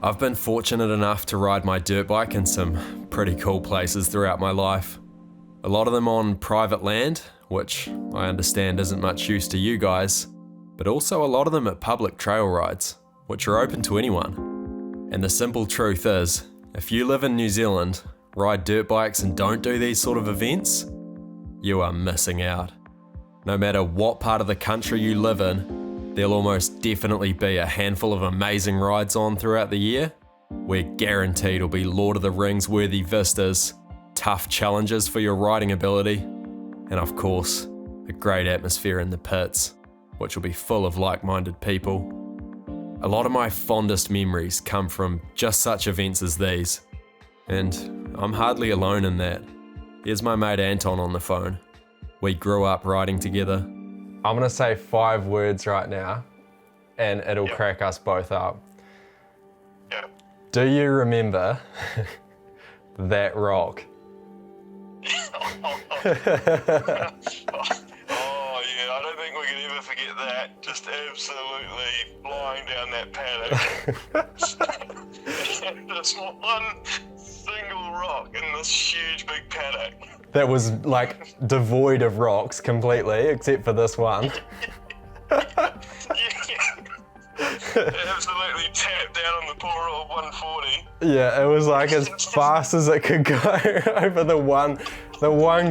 I've been fortunate enough to ride my dirt bike in some pretty cool places throughout my life. A lot of them on private land, which I understand isn't much use to you guys, but also a lot of them at public trail rides, which are open to anyone. And the simple truth is, if you live in New Zealand, ride dirt bikes and don't do these sort of events, you are missing out. No matter what part of the country you live in, there'll almost definitely be a handful of amazing rides on throughout the year, where guaranteed will be Lord of the Rings worthy vistas, tough challenges for your riding ability, and of course, a great atmosphere in the pits, which will be full of like-minded people. A lot of my fondest memories come from just such events as these, and I'm hardly alone in that. Here's my mate Anton on the phone. We grew up riding together. I'm gonna say 5 words right now, and it'll crack us both up. Yeah. Do you remember that rock? Oh yeah, I don't think we can ever forget that. Just absolutely flying down that paddock. Just one single rock in this huge big paddock. That was like devoid of rocks completely, except for this one. Absolutely tapped out on the poor old 140. Yeah, it was like as fast as it could go over the one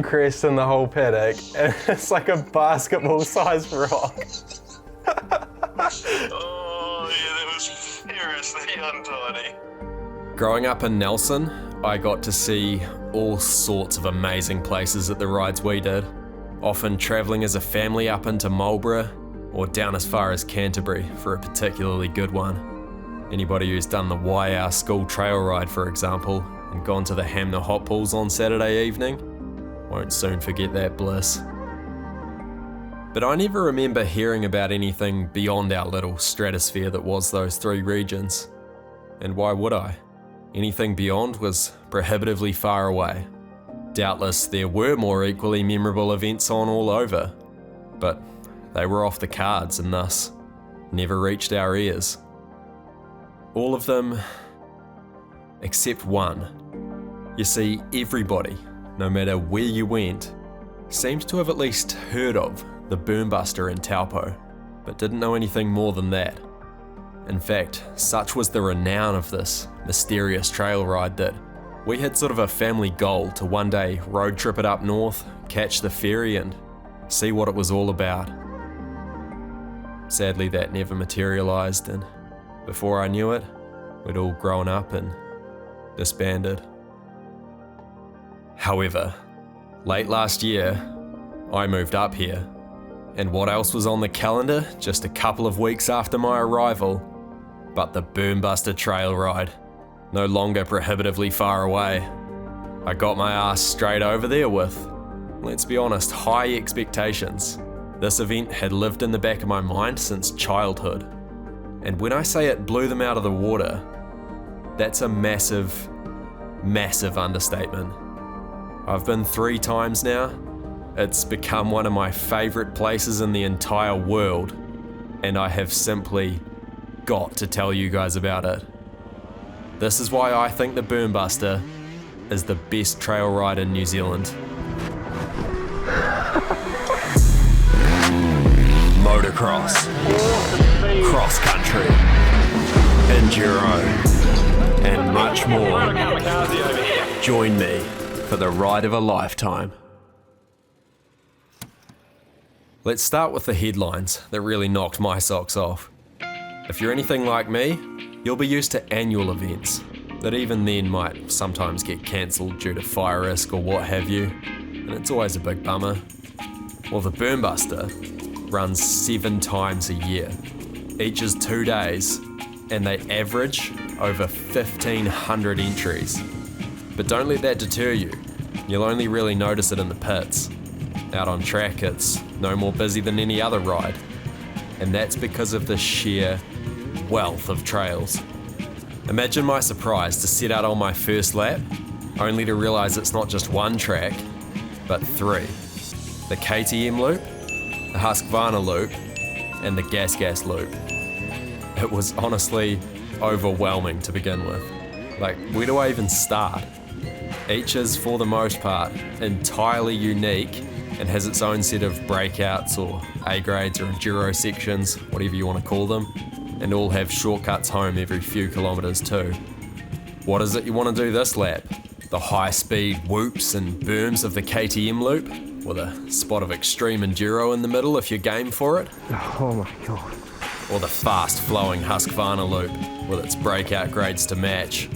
crest in the whole paddock, and it's like a basketball-sized rock. Oh yeah, that was seriously untidy. Growing up in Nelson, I got to see all sorts of amazing places at the rides we did, often travelling as a family up into Marlborough or down as far as Canterbury for a particularly good one. Anybody who's done the YR school trail ride, for example, and gone to the Hamner Hot Pools on Saturday evening, won't soon forget that bliss. But I never remember hearing about anything beyond our little stratosphere that was those 3 regions. And why would I? Anything beyond was prohibitively far away. Doubtless there were more equally memorable events on all over, but they were off the cards and thus never reached our ears. All of them except one. You see, everybody, no matter where you went, seemed to have at least heard of the Berm Buster in Taupo, but didn't know anything more than that. In fact, such was the renown of this mysterious trail ride that we had sort of a family goal to one day road trip it up north, catch the ferry and see what it was all about. Sadly, that never materialised, and before I knew it, we'd all grown up and disbanded. However, late last year, I moved up here, and what else was on the calendar just a couple of weeks after my arrival but the Berm Buster trail ride, no longer prohibitively far away. I got my ass straight over there with, let's be honest, high expectations. This event had lived in the back of my mind since childhood, and when I say it blew them out of the water, that's a massive, massive understatement. I've been 3 times now. It's become one of my favourite places in the entire world, and I have simply got to tell you guys about it. This is why I think the Berm Buster is the best trail ride in New Zealand. Motocross, cross country, enduro, and much more. Join me for the ride of a lifetime. Let's start with the headlines that really knocked my socks off. If you're anything like me, you'll be used to annual events that even then might sometimes get cancelled due to fire risk or what have you, and it's always a big bummer. Well, the Berm Buster runs 7 times a year. Each is 2 days, and they average over 1,500 entries. But don't let that deter you. You'll only really notice it in the pits. Out on track, it's no more busy than any other ride. And that's because of the sheer wealth of trails. Imagine my surprise to set out on my first lap, only to realise it's not just 1 track, but 3. The KTM loop, the Husqvarna loop, and the Gas loop. It was honestly overwhelming to begin with. Like, where do I even start? Each is, for the most part, entirely unique and has its own set of breakouts or A grades or enduro sections, whatever you want to call them, and all have shortcuts home every few kilometres too. What is it you want to do this lap? The high-speed whoops and berms of the KTM loop, with a spot of extreme enduro in the middle if you're game for it? Oh my god. Or the fast-flowing Husqvarna loop, with its breakout grades to match?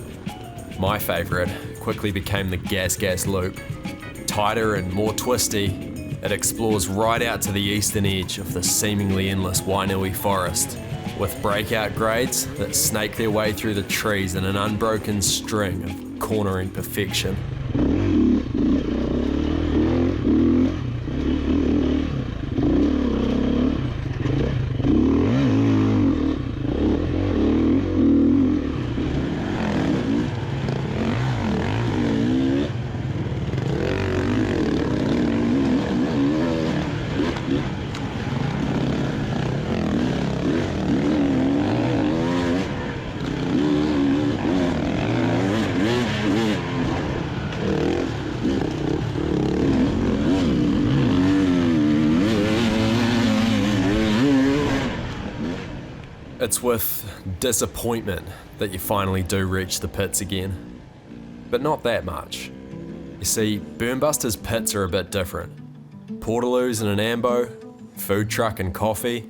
My favourite quickly became the Gas loop. Tighter and more twisty, it explores right out to the eastern edge of the seemingly endless Wainui forest, with breakout grades that snake their way through the trees in an unbroken string of cornering perfection. It's with disappointment that you finally do reach the pits again. But not that much. You see, Berm Buster's pits are a bit different. Portaloos and an ambo, food truck and coffee,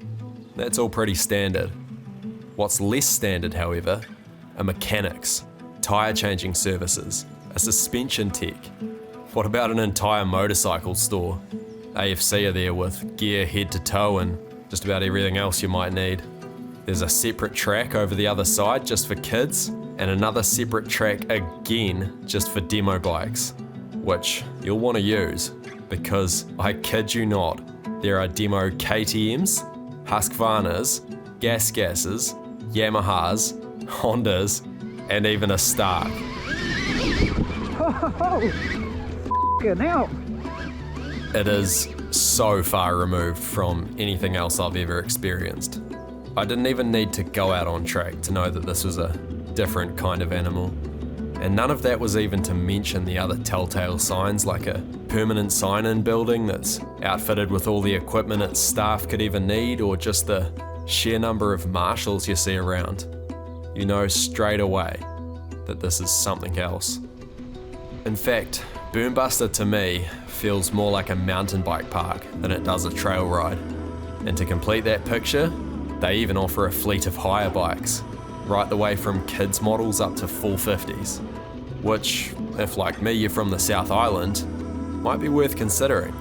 that's all pretty standard. What's less standard, however, are mechanics, tyre changing services, a suspension tech. What about an entire motorcycle store? AFC are there with gear head to toe and just about everything else you might need. There's a separate track over the other side just for kids, and another separate track again just for demo bikes, which you'll want to use, because I kid you not, there are demo KTMs, Husqvarnas, Gases, Yamahas, Hondas, and even a Stark. Get out! It is so far removed from anything else I've ever experienced. I didn't even need to go out on track to know that this was a different kind of animal. And none of that was even to mention the other telltale signs, like a permanent sign-in building that's outfitted with all the equipment its staff could ever need, or just the sheer number of marshals you see around. You know straight away that this is something else. In fact, Berm Buster to me feels more like a mountain bike park than it does a trail ride. And to complete that picture, they even offer a fleet of hire bikes, right the way from kids models up to 450s, which, if like me you're from the South Island, might be worth considering.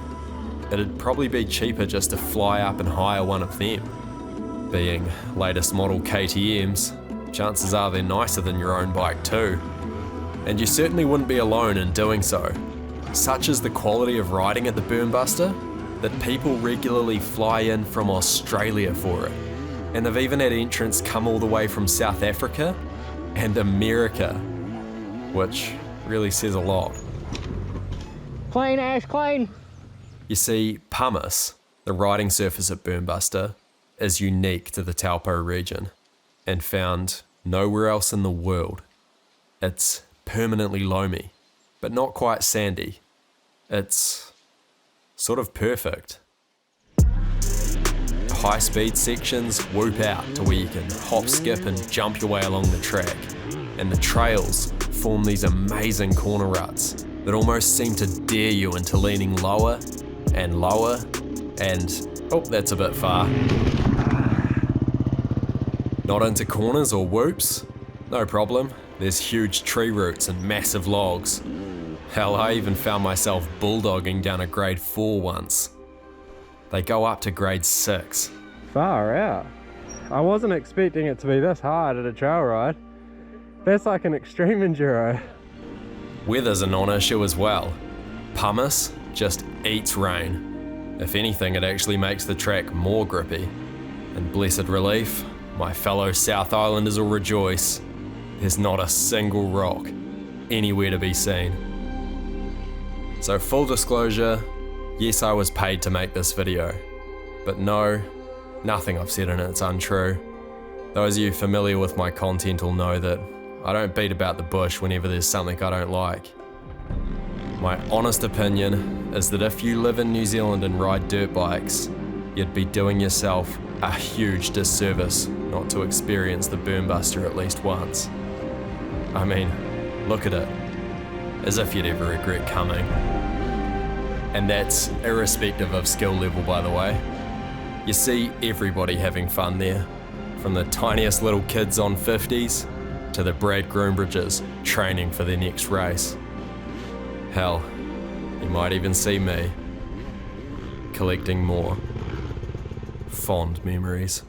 It'd probably be cheaper just to fly up and hire one of them. Being latest model KTMs, chances are they're nicer than your own bike too. And you certainly wouldn't be alone in doing so. Such is the quality of riding at the Berm Buster that people regularly fly in from Australia for it. And they've even had entrants come all the way from South Africa and America, which really says a lot. Clean, Ash, clean! You see, pumice, the riding surface at Berm Buster, is unique to the Taupo region and found nowhere else in the world. It's permanently loamy, but not quite sandy. It's sort of perfect. High-speed sections whoop out to where you can hop, skip and jump your way along the track, and the trails form these amazing corner ruts that almost seem to dare you into leaning lower and lower and, oh, that's a bit far. Not into corners or whoops? No problem, there's huge tree roots and massive logs. Hell, I even found myself bulldogging down a grade 4 once. They go up to grade 6. Far out. I wasn't expecting it to be this hard at a trail ride. That's like an extreme enduro. Weather's a non-issue as well. Pumice just eats rain. If anything, it actually makes the track more grippy. And blessed relief, my fellow South Islanders will rejoice. There's not a single rock anywhere to be seen. So full disclosure, yes, I was paid to make this video, but no, nothing I've said in it's untrue. Those of you familiar with my content will know that I don't beat about the bush whenever there's something I don't like. My honest opinion is that if you live in New Zealand and ride dirt bikes, you'd be doing yourself a huge disservice not to experience the Berm Buster at least once. I mean, look at it, as if you'd ever regret coming. And that's irrespective of skill level, by the way. You see everybody having fun there, from the tiniest little kids on 50s to the Brad Groombridges training for their next race. Hell, you might even see me collecting more fond memories.